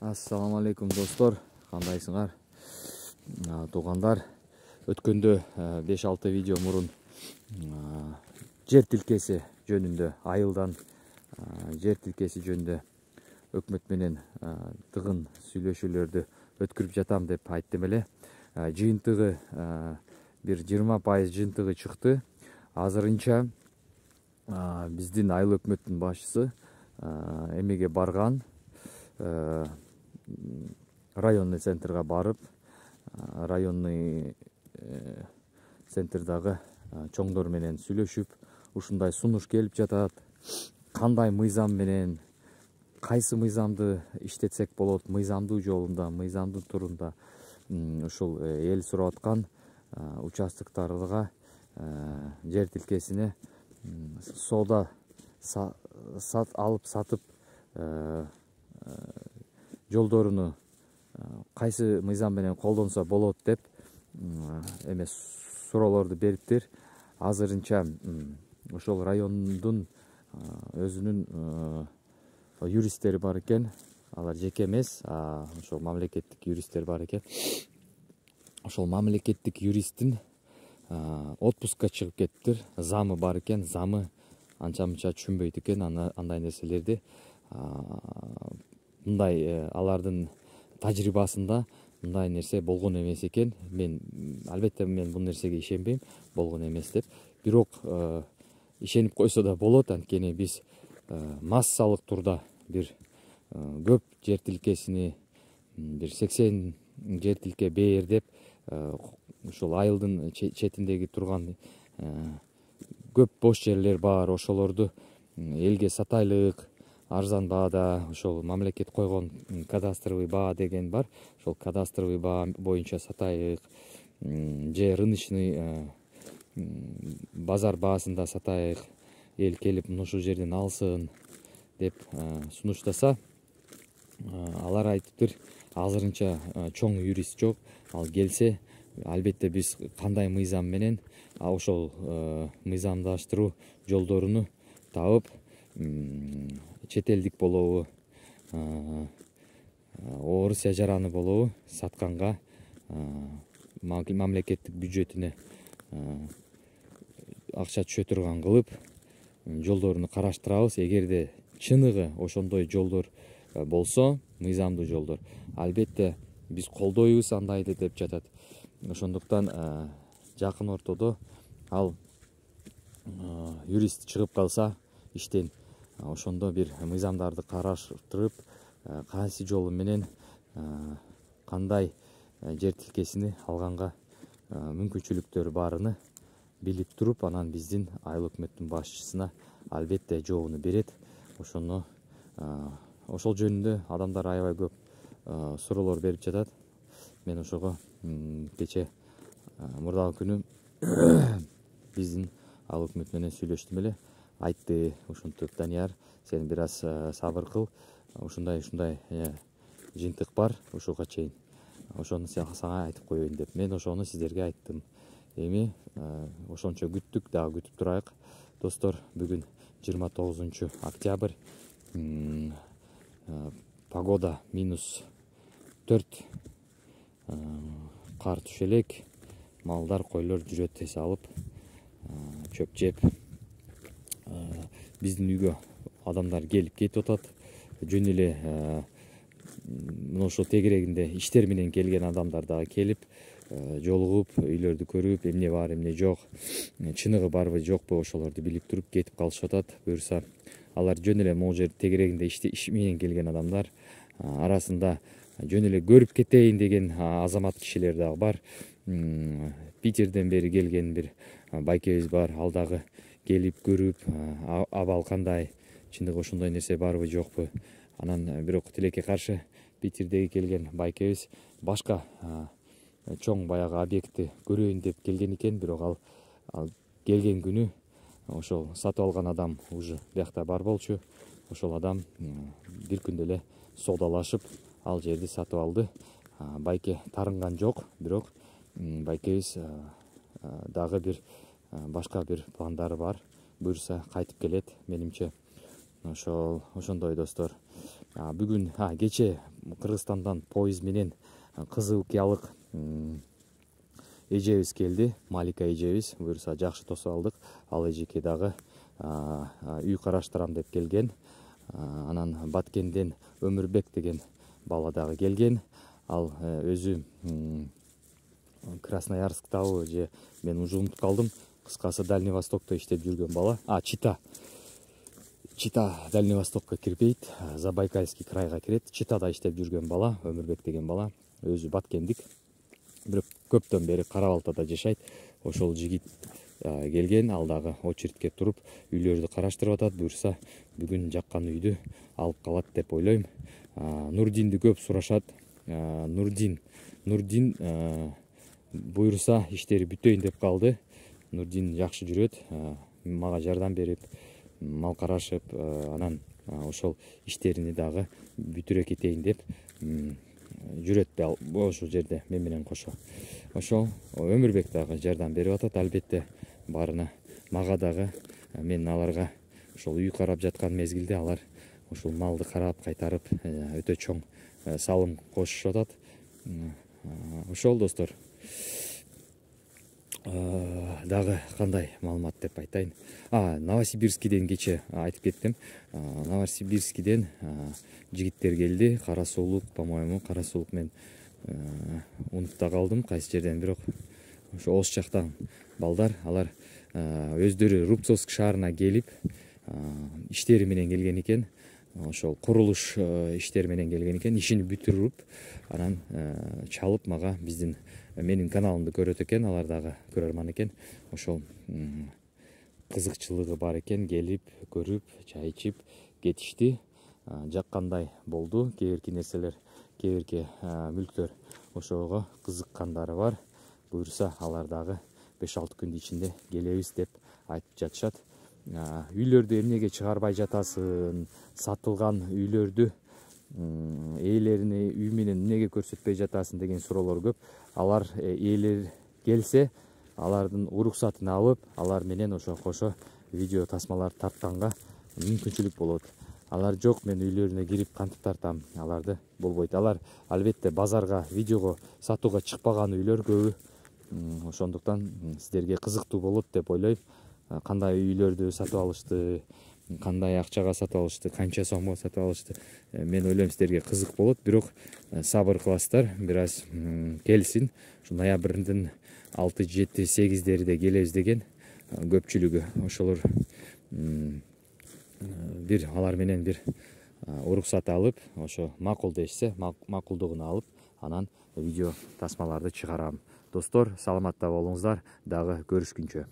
Assalamu alaikum достор, кандайсыңар? Туугандар, өткөндө 5-6 видео мурун жер тилкеси жөнүндө, айылдан жер тилкеси жөнүндө өкмөт менен тыгын сүйлөшүүлөрдү өткөрүп жатам деп айттым эле. Жыйынтыгы бир 20% жыйынтыгы чыкты. Азырынча биздин айыл өкмөттүн башчысы эмеге барган, районный центрга барып, районный центрдагы чоңдор менен сүйлөшүп, ушундай сунуш келип жатат. Кандай мыйзам менен, кайсы мыйзамды иштетсек болот, мыйзамдуу жолунда, мыйзамдуу турунда ушул эл сурап аткан участоктарга жер тилкесине соода алып сатып жолдоруну кайсы мыйзам менен колдонсо болот деп эме суроолорду бериптир. Азырынча ошол райондун өзүнүн юристтери бар экен. Алар жеке эмес, ошол мамлекеттик юристтер бар экен. Ошол мамлекеттик юристтин отпускка чыгып кетиптир. Замы бар экен. Замы анча-мынча түшүнбөйт экен андай нерселерди. Мындай алардын тажрыйбасында мындай нерсе болгон эмес экен. Албетте мен бул нерсеге ишенбейм, болгон эмес деп. Бирок ишенип койсо да болот, анткени биз массалык турда бир көп жер тилкесини, бир 80 жер тилке бээрдеп, ушул айылдын четиндеги турган көп бош жерлер бар. Ошолорду элге сатайлык, арзан баада, ошол мамлекет койгон кадастровый баа деген бар. Ошол кадастровый баа боюнча сатайлык, же рыночный базар баасында сатайык, эл келип ушул жерден алсын деп сунуштаса, алар айтыптыр, азырынча чоң юрист жок. Ал келсе, албетте биз кандай мыйзам менен ошол мыйзамдаштыруу жолдоруну табып, чет элдик болобу, Орусия жараны болобу, сатканга мамлекеттик бюджетине акча түшө турган кылып, жолдоруну караштырабыз. Эгерде чыныгы ошондой жолдор болсо, мыйзамдуу жолдор, албетте биз колдойбуз андайды деп жатат. Ошондуктан жакын ортодо ал юрист чыгып калса иштен, ошондо бир мыйзамдарды караштырып, кайсы жолу менен кандай жер тилкесини алганга мүмкүнчүлүктөрү барыны билип туруп, анан биздин айыл өкмөттүн башчысына албетте жообуну берет. Ошол жөнүндө адамдар аябай көп суроолор берип жатат. Мен ошого кече мурдагы күнү биздин айыл өкмөт менен сүйлөштүм эле. Айтты, ушинтип, Данияр, сен бир аз сабыр кыл, ушундай жыйынтык бар, ушуга чейин ошону сага айтып коеюн деп. Мен ошону сиздерге айттым. Эми ошончо күттүк, дагы күтүп турайык. Достор, бүгүн 29 октябрь, погода -4, кар түшө элек, малдар, койлор жүрөт эс алып, чөп жеп. Биздин үйгө адамдар келип кетип атат. Жөн эле ошол тегерегинде иштер менен келген адамдар дагы келип, жолугуп, үйлөрдү көрүп, эмне бар, эмне жок, чыныгы барбы, жокпу, ошолорду билип туруп кетип калышып атат. Буюрса, алар жөн эле могул жер тегерегинде иш менен келген адамдар. Арасында жөн эле көрүп кетейин деген азамат кишилер дагы бар. Питерден бери келген бир байкебиз бар, ал дагы келип көрүп, абал кандай, чындыгы ошондой нерсе барбы, жокпу. Анан бирок тилекке каршы Питердеги келген байкебиз башка чоң баягы объектти көрөйүн деп келген экен. Бирок ал келген күнү ошол сатып алган адам уже биякта бар болчу. Ошол адам бир күндө эле соодалашып, ал жерди сатып алды. Байке тарынган жок, бирок байкебиз дагы бир башка бир пландары бар. Буюрса кайтып келет, менимче. Ошондой достор. Бүгүн кече Кыргызстандан поезд менен кызылкиялык эжебиз келди, Малика эжебиз. Буюрса жакшы тосуп алдык. Ал эжеке дагы үй караштырам деп келген. Анан Баткенден Өмүрбек деген бала дагы келген. Ал өзү Красноярсктабы же мен уже унутуп калдым. Кыскасы Дальний Востокто иштеп жүргөн бала. Чита Дальний Востокко кирбейт, Забайкальский крайга кирет. Читада иштеп жүргөн бала, Өмүрбек деген бала. Өзү Баткендик. Бирок көптөн бери Кара-Балтада жашайт. Ошол жигит келген, ал дагы очередке туруп үйлөрдү караштырып атат. Буюрса бүгүн жаккан үйдү алып калат деп ойлойм. Нурдинди көп сурашат. Нурдин буюрса иштери бүтөйүн деп калды. Нурдин жакшы жүрөт, мага жардам берип, мал карашып, анан ошол иштерини дагы бүтүрө кетейин деп жүрөт ошол жерде мен менен кошо. Ошол Өмүрбек дагы жардам берип атат, албетте барына. Мага дагы мен аларга ошол үй карап жаткан мезгилде алар ошол малды карап кайтарып өтө чоң салым кошушуп атат. Ошол достор. Дагы кандай маалымат деп айтайын. Новосибирскиден кече айтып кеттим. Новосибирскиден жигиттер келди. Кара суулук, по-моему, кара суулук мен унутуп да калдым кайсы жерден, бирок ошо Ош жактан балдар. Алар өздөрү Рубцовск шаарына келип иштери менен келген экен. Ошол курулуш иштери менен келген экен. Ишини бүтүрүп, анан чалып мага менин каналымды көрөт экен. Алар дагы көрөрман экен. Ошол кызыкчылыгы бар экен. Келип, көрүп, чай ичип кетишти. Жаккандай болду. Кээ бирки мүлктөр ошого кызыккандары бар. Буюрса алар дагы 5-6 күндүн ичинде келебиз деп айтып жатышат. Үйлөрдү эмнеге чыгарбай жатасың? Сатылган үйлөрдү ээлерине үй менен эмнеге көрсөтпөй жатасың деген суроолор көп. Алар ээлер келсе, алардын уруксатын алып, алар менен ошо кошо видео тасмалар тартканга мүмкүнчүлүк болот. Алар жок, мен үйлөрүнө кирип кантип тартам? Аларды болбойт. Алар албетте базарга, видеого сатууга чыкпаган үйлөр көбү. Ошондуктан сиздерге кызыктуу болот деп ойлойм. Кандай үйлөрдү сатып алышты, кандай акчага сатып алышты, канча сомго сатып алышты. Мен ойлойм сиздерге кызык болот, бирок сабыр кыласыздар, бир аз келсин. Ушу ноябрдын 6, 7, 8-дерде келебиз деген көпчүлүгү. Ошолор алар менен бир уруксат алып, ошо макул дешсе, макулдугун алып, анан видео тасмаларды чыгарам. Достор, саламатта болуңуздар, дагы көрүшкүнчө.